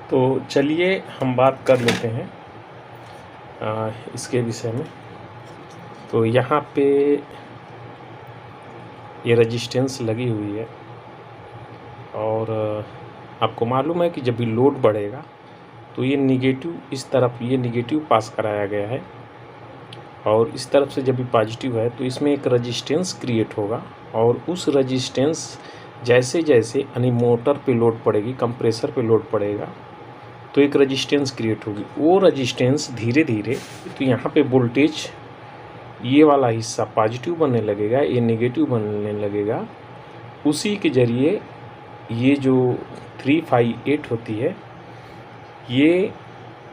तो चलिए हम बात कर लेते हैं इसके विषय में। तो यहाँ पे ये रेजिस्टेंस लगी हुई है और आपको मालूम है कि जब भी लोड बढ़ेगा तो ये निगेटिव इस तरफ, ये निगेटिव पास कराया गया है और इस तरफ से जब भी पॉजिटिव है तो इसमें एक रेजिस्टेंस क्रिएट होगा और उस रेजिस्टेंस जैसे जैसे यानी मोटर पे लोड पड़ेगी, कंप्रेसर पे लोड पड़ेगा तो एक रेजिस्टेंस क्रिएट होगी। वो रेजिस्टेंस धीरे धीरे तो यहाँ पे वोल्टेज ये वाला हिस्सा पॉजिटिव बनने लगेगा, ये नेगेटिव बनने लगेगा। उसी के ज़रिए ये जो 358 होती है ये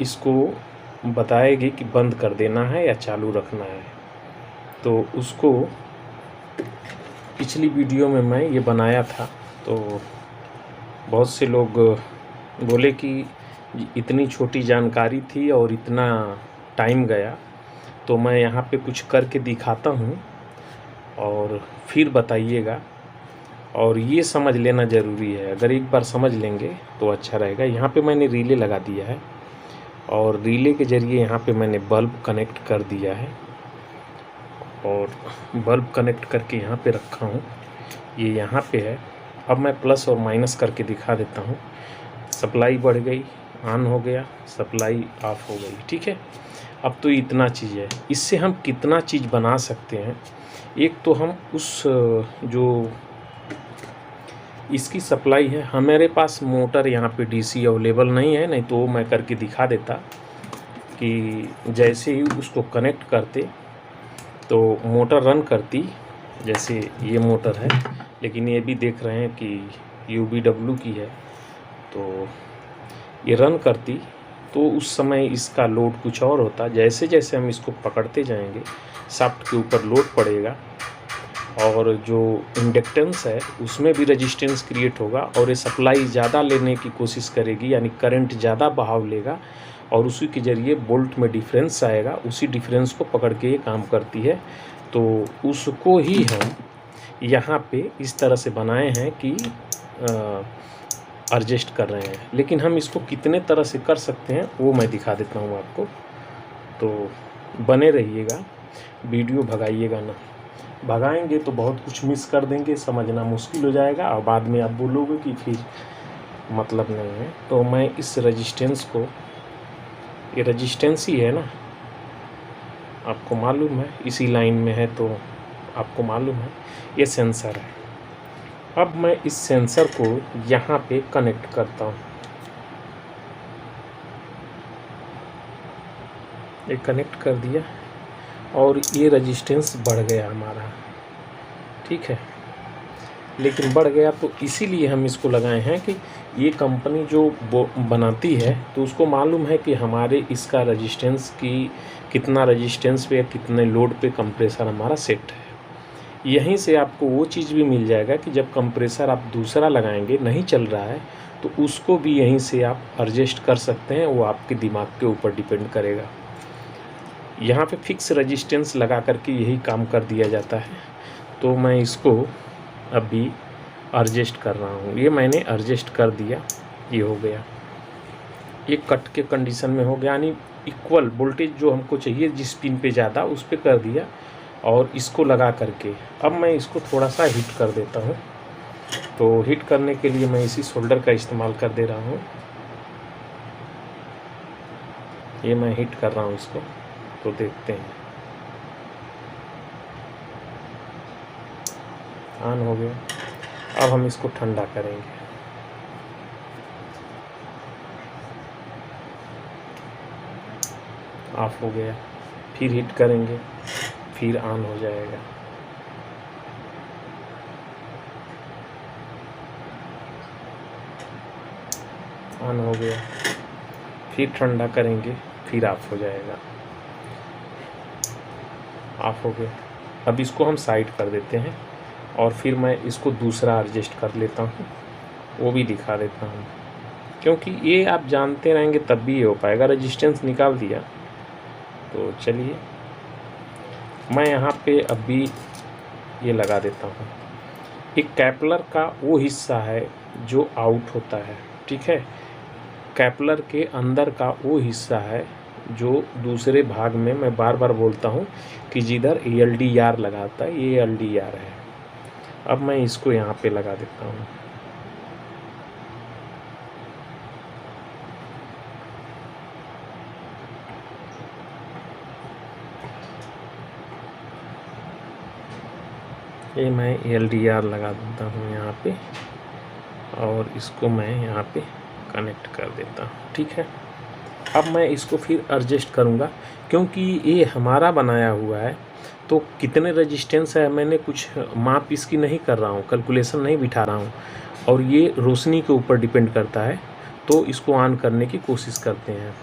इसको बताएगी कि बंद कर देना है या चालू रखना है। तो उसको पिछली वीडियो में मैं ये बनाया था तो बहुत से लोग बोले कि इतनी छोटी जानकारी थी और इतना टाइम गया, तो मैं यहाँ पे कुछ करके दिखाता हूँ और फिर बताइएगा। और ये समझ लेना ज़रूरी है, अगर एक बार समझ लेंगे तो अच्छा रहेगा। यहाँ पे मैंने रिले लगा दिया है और रिले के ज़रिए यहाँ पे मैंने बल्ब कनेक्ट कर दिया है और बल्ब कनेक्ट करके यहाँ पे रखा हूँ। ये यहाँ पे है। अब मैं प्लस और माइनस करके दिखा देता हूँ। सप्लाई बढ़ गई, ऑन हो गया, सप्लाई ऑफ हो गई। ठीक है, अब तो इतना चीज़ है। इससे हम कितना चीज़ बना सकते हैं। एक तो हम उस जो इसकी सप्लाई है, हमारे पास मोटर यहाँ पे डीसी अवेलेबल नहीं है, नहीं तो मैं करके दिखा देता कि जैसे ही उसको कनेक्ट करते तो मोटर रन करती। जैसे ये मोटर है, लेकिन ये भी देख रहे हैं कि UBW की है, तो ये रन करती तो उस समय इसका लोड कुछ और होता। जैसे जैसे हम इसको पकड़ते जाएंगे शाफ्ट के ऊपर लोड पड़ेगा और जो इंडक्टेंस है उसमें भी रेजिस्टेंस क्रिएट होगा और ये सप्लाई ज़्यादा लेने की कोशिश करेगी, यानी करंट ज़्यादा बहाव लेगा और उसी के ज़रिए वोल्ट में डिफरेंस आएगा। उसी डिफरेंस को पकड़ के ये काम करती है। तो उसको ही हम यहाँ पे इस तरह से बनाए हैं कि एडजस्ट कर रहे हैं। लेकिन हम इसको कितने तरह से कर सकते हैं वो मैं दिखा देता हूँ आपको। तो बने रहिएगा, वीडियो भगाइएगा ना। भगाएंगे तो बहुत कुछ मिस कर देंगे, समझना मुश्किल हो जाएगा और बाद में आप बोलोगे कि फिर मतलब नहीं है। तो मैं इस रेजिस्टेंस को, ये रेजिस्टेंस ही है ना, आपको मालूम है, इसी लाइन में है तो आपको मालूम है। ये सेंसर है। अब मैं इस सेंसर को यहाँ पे कनेक्ट करता हूँ। ये कनेक्ट कर दिया और ये रेजिस्टेंस बढ़ गया हमारा। ठीक है, लेकिन बढ़ गया तो इसीलिए हम इसको लगाए हैं कि ये कंपनी जो बनाती है तो उसको मालूम है कि हमारे इसका रेजिस्टेंस की कितना रेजिस्टेंस पे, कितने लोड पे कंप्रेसर हमारा सेट है। यहीं से आपको वो चीज़ भी मिल जाएगा कि जब कंप्रेसर आप दूसरा लगाएंगे नहीं चल रहा है तो उसको भी यहीं से आप एडजस्ट कर सकते हैं। वो आपके दिमाग के ऊपर डिपेंड करेगा। यहाँ पे फिक्स रेजिस्टेंस लगा करके यही काम कर दिया जाता है। तो मैं इसको अभी एडजस्ट कर रहा हूँ। ये मैंने एडजस्ट कर दिया, ये हो गया। ये कट के कंडीशन में हो गया, यानी इक्वल वोल्टेज जो हमको चाहिए जिस पिन पे ज़्यादा उस पर कर दिया। और इसको लगा करके अब मैं इसको थोड़ा सा हीट कर देता हूँ। तो हीट करने के लिए मैं इसी सोल्डर का इस्तेमाल कर दे रहा हूँ। ये मैं हीट कर रहा हूँ इसको, तो देखते हैं। ऑन हो गया। अब हम इसको ठंडा करेंगे। ऑफ हो गया, फिर हीट करेंगे, फिर ऑन हो जाएगा। ऑन हो गया, फिर ठंडा करेंगे, फिर ऑफ हो जाएगा। ऑफ हो गया। अब इसको हम साइड कर देते हैं और फिर मैं इसको दूसरा एडजस्ट कर लेता हूँ, वो भी दिखा देता हूँ। क्योंकि ये आप जानते रहेंगे तब भी ये हो पाएगा। रेजिस्टेंस निकाल दिया। तो चलिए मैं यहाँ पे अभी ये लगा देता हूँ। एक कैपलर का वो हिस्सा है जो आउट होता है। ठीक है, कैपलर के अंदर का वो हिस्सा है जो दूसरे भाग में मैं बार बार बोलता हूँ कि जिधर ELDR लगाता है, ये ELDR है। अब मैं इसको यहाँ पे लगा देता हूँ। ये मैं ELDR लगा देता हूँ यहाँ पे, और इसको मैं यहाँ पे कनेक्ट कर देता हूँ। ठीक है, अब मैं इसको फिर एडजस्ट करूँगा, क्योंकि ये हमारा बनाया हुआ है तो कितने रेजिस्टेंस है मैंने कुछ माप इसकी नहीं कर रहा हूँ, कैलकुलेशन नहीं बिठा रहा हूँ, और ये रोशनी के ऊपर डिपेंड करता है। तो इसको ऑन करने की कोशिश करते हैं।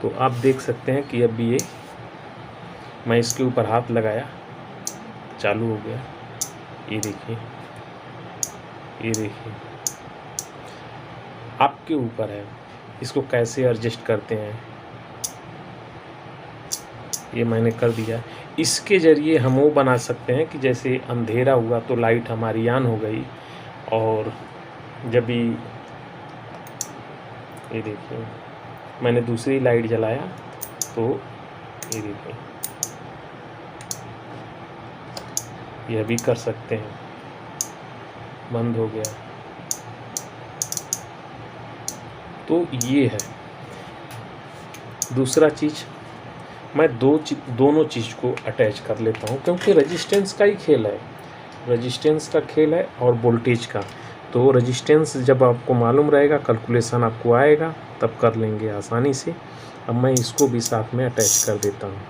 तो आप देख सकते हैं कि अभी ये मैं इसके ऊपर हाथ लगाया, चालू हो गया। ये देखिए, ये देखिए, आपके ऊपर है इसको कैसे एडजस्ट करते हैं। ये मैंने कर दिया। इसके ज़रिए हम वो बना सकते हैं कि जैसे अंधेरा हुआ तो लाइट हमारी ऑन हो गई, और जब भी ये देखिए मैंने दूसरी लाइट जलाया तो ये देखिए, यह भी कर सकते हैं, बंद हो गया। तो ये है दूसरा चीज़। मैं दोनों चीज़ को अटैच कर लेता हूँ, क्योंकि रेजिस्टेंस का ही खेल है, रेजिस्टेंस का खेल है और वोल्टेज का। तो रेजिस्टेंस जब आपको मालूम रहेगा, कैलकुलेशन आपको आएगा, तब कर लेंगे आसानी से। अब मैं इसको भी साथ में अटैच कर देता हूँ।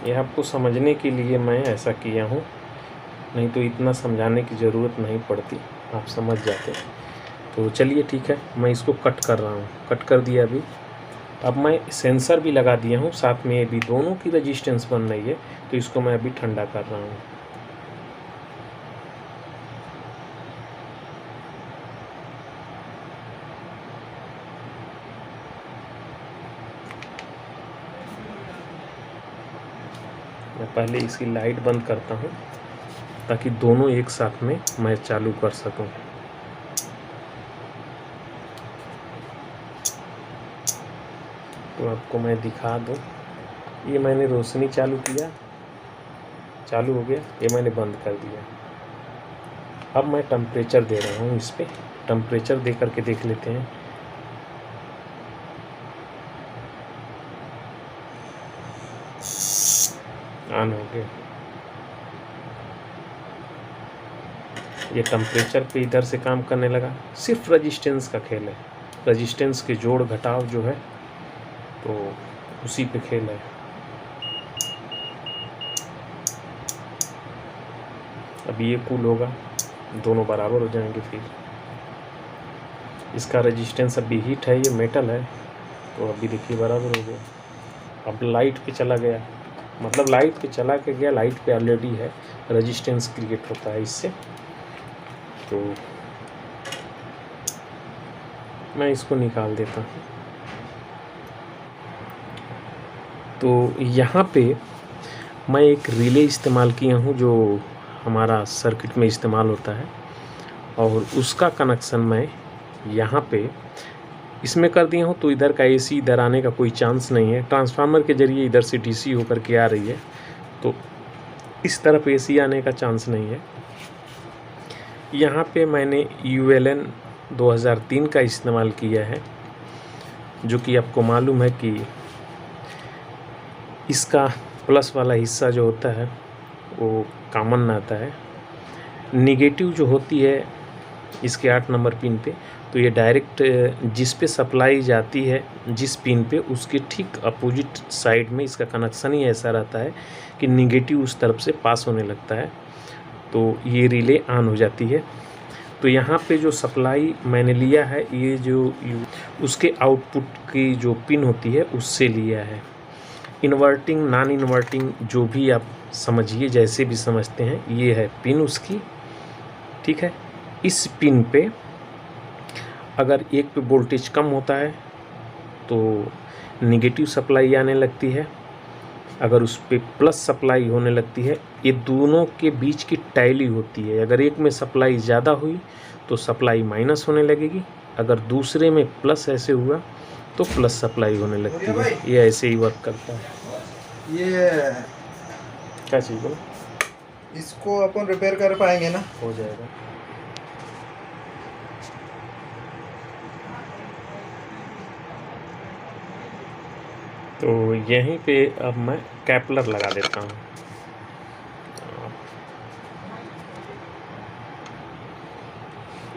यह आपको समझने के लिए मैं ऐसा किया हूँ, नहीं तो इतना समझाने की ज़रूरत नहीं पड़ती, आप समझ जाते। तो चलिए ठीक है, मैं इसको कट कर रहा हूँ, कट कर दिया अभी। अब मैं सेंसर भी लगा दिया हूँ, साथ में ये भी दोनों की रेजिस्टेंस बन रही है, तो इसको मैं अभी ठंडा कर रहा हूँ। मैं पहले इसकी लाइट बंद करता हूँ ताकि दोनों एक साथ में मैं चालू कर सकूँ। तो आपको मैं दिखा दूँ, ये मैंने रोशनी चालू किया, चालू हो गया, ये मैंने बंद कर दिया। अब मैं टेम्परेचर दे रहा हूँ इस पर, टेम्परेचर दे करके देख लेते हैं। ऑन हो गया। ये टेम्परेचर पे इधर से काम करने लगा। सिर्फ रेजिस्टेंस का खेल है, रेजिस्टेंस के जोड़ घटाव जो है तो उसी पे खेल है। अब ये कूल होगा, दोनों बराबर हो जाएंगे। फिर इसका रेजिस्टेंस अभी हीट है, ये मेटल है, तो अभी देखिए बराबर हो गया। अब लाइट पे चला गया, मतलब लाइट पे चला के गया, लाइट पे ऑलरेडी है, रेजिस्टेंस क्रिएट होता है इससे। तो मैं इसको निकाल देता हूँ। तो यहाँ पे मैं एक रिले इस्तेमाल किया हूँ जो हमारा सर्किट में इस्तेमाल होता है, और उसका कनेक्शन मैं यहाँ पे इसमें कर दिया हूँ। तो इधर का AC इधर आने का कोई चांस नहीं है, ट्रांसफार्मर के ज़रिए इधर से DC होकर के आ रही है, तो इस तरफ AC आने का चांस नहीं है। यहाँ पे मैंने ULN 2003 का इस्तेमाल किया है, जो कि आपको मालूम है कि इसका प्लस वाला हिस्सा जो होता है वो कॉमन आता है। निगेटिव जो होती है इसके 8 नंबर पिन पे, तो ये डायरेक्ट जिस पे सप्लाई जाती है, जिस पिन पे, उसके ठीक अपोजिट साइड में इसका कनेक्शन ही ऐसा रहता है कि निगेटिव उस तरफ से पास होने लगता है, तो ये रिले ऑन हो जाती है। तो यहाँ पे जो सप्लाई मैंने लिया है, ये जो उसके आउटपुट की जो पिन होती है उससे लिया है। इन्वर्टिंग नॉन इन्वर्टिंग जो भी आप समझिए, जैसे भी समझते हैं, ये है पिन उसकी। ठीक है, इस पिन पे अगर एक पे वोल्टेज कम होता है तो निगेटिव सप्लाई आने लगती है, अगर उस पर प्लस सप्लाई होने लगती है, ये दोनों के बीच की टैली होती है। अगर एक में सप्लाई ज़्यादा हुई तो सप्लाई माइनस होने लगेगी, अगर दूसरे में प्लस ऐसे हुआ तो प्लस सप्लाई होने लगती है। ये ऐसे ही वर्क करता है। ये क्या चीज़ बोलो? इसको अपन रिपेयर कर पाएंगे ना? हो जाएगा। तो यहीं पे अब मैं कैपलर लगा देता हूँ।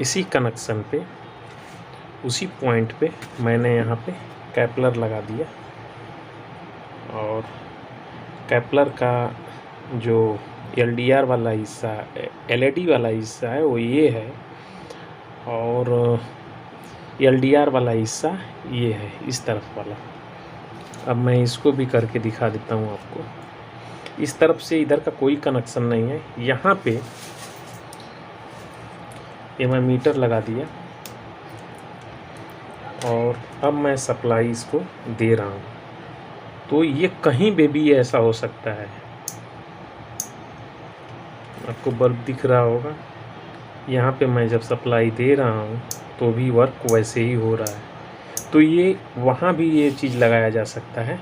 इसी कनेक्शन पे, उसी पॉइंट पे मैंने यहाँ पे कैपलर लगा दिया, और कैपलर का जो LDR वाला हिस्सा, LED वाला हिस्सा है वो ये है, और LDR वाला हिस्सा ये है इस तरफ वाला। अब मैं इसको भी करके दिखा देता हूँ आपको। इस तरफ से इधर का कोई कनेक्शन नहीं है। यहाँ पे ये मैं मीटर लगा दिया, और अब मैं सप्लाई इसको दे रहा हूँ। तो ये कहीं पे भी ऐसा हो सकता है, आपको बल्ब दिख रहा होगा, यहाँ पे मैं जब सप्लाई दे रहा हूँ तो भी वर्क वैसे ही हो रहा है। तो ये वहाँ भी ये चीज़ लगाया जा सकता है।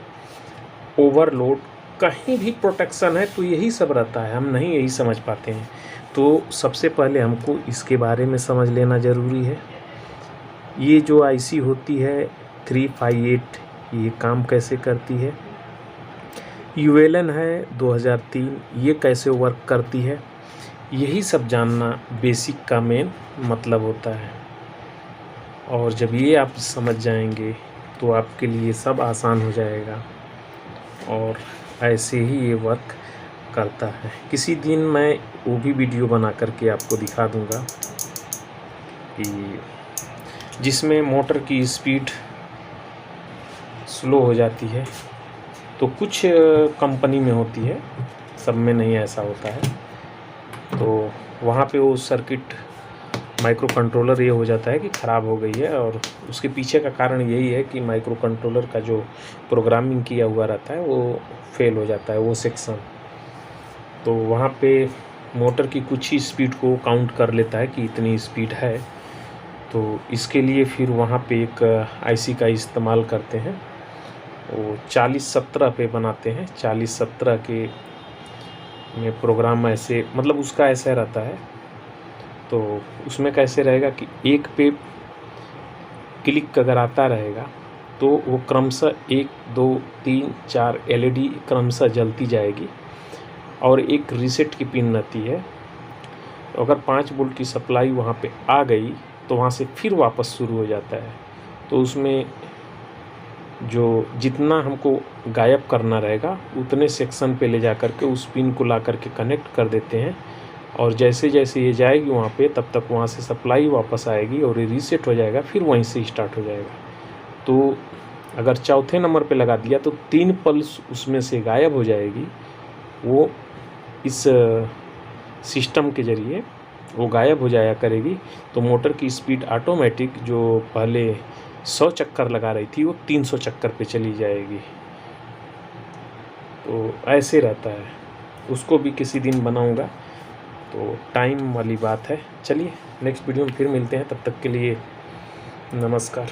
ओवरलोड, कहीं भी प्रोटेक्शन है तो यही सब रहता है, हम नहीं यही समझ पाते हैं। तो सबसे पहले हमको इसके बारे में समझ लेना ज़रूरी है। ये जो IC होती है 358, ये काम कैसे करती है। ULN है 2003, ये कैसे वर्क करती है, यही सब जानना बेसिक का मेन मतलब होता है। और जब ये आप समझ जाएंगे तो आपके लिए सब आसान हो जाएगा, और ऐसे ही ये वर्क करता है। किसी दिन मैं वो भी वीडियो बना करके आपको दिखा दूंगा कि जिसमें मोटर की स्पीड स्लो हो जाती है। तो कुछ कंपनी में होती है, सब में नहीं ऐसा होता है। तो वहाँ पे वो सर्किट माइक्रो कंट्रोलर ये हो जाता है कि ख़राब हो गई है, और उसके पीछे का कारण यही है कि माइक्रो कंट्रोलर का जो प्रोग्रामिंग किया हुआ रहता है वो फेल हो जाता है, वो सेक्शन। तो वहाँ पे मोटर की कुछ ही स्पीड को काउंट कर लेता है कि इतनी स्पीड है। तो इसके लिए फिर वहाँ पे एक IC का इस्तेमाल करते हैं, वो 4070 पे बनाते हैं। 4070 के में प्रोग्राम ऐसे, मतलब उसका ऐसा रहता है। तो उसमें कैसे रहेगा कि एक पे क्लिक अगर आता रहेगा तो वो क्रमशः 1 2 3 4 LED क्रमशः जलती जाएगी, और एक रीसेट की पिन रहती है। अगर 5 वोल्ट की सप्लाई वहाँ पे आ गई तो वहाँ से फिर वापस शुरू हो जाता है। तो उसमें जो जितना हमको गायब करना रहेगा उतने सेक्शन पे ले जा कर के उस पिन को ला कर के कनेक्ट कर देते हैं, और जैसे जैसे ये जाएगी वहाँ पे तब तक वहाँ से सप्लाई वापस आएगी और ये रीसेट हो जाएगा, फिर वहीं से स्टार्ट हो जाएगा। तो अगर चौथे नंबर पे लगा दिया तो 3 पल्स उसमें से गायब हो जाएगी, वो इस सिस्टम के ज़रिए वो गायब हो जाया करेगी। तो मोटर की स्पीड ऑटोमेटिक जो पहले 100 चक्कर लगा रही थी वो 300 चक्कर पे चली जाएगी। तो ऐसे रहता है, उसको भी किसी दिन बनाऊंगा। तो टाइम वाली बात है। चलिए नेक्स्ट वीडियो में फिर मिलते हैं, तब तक के लिए नमस्कार।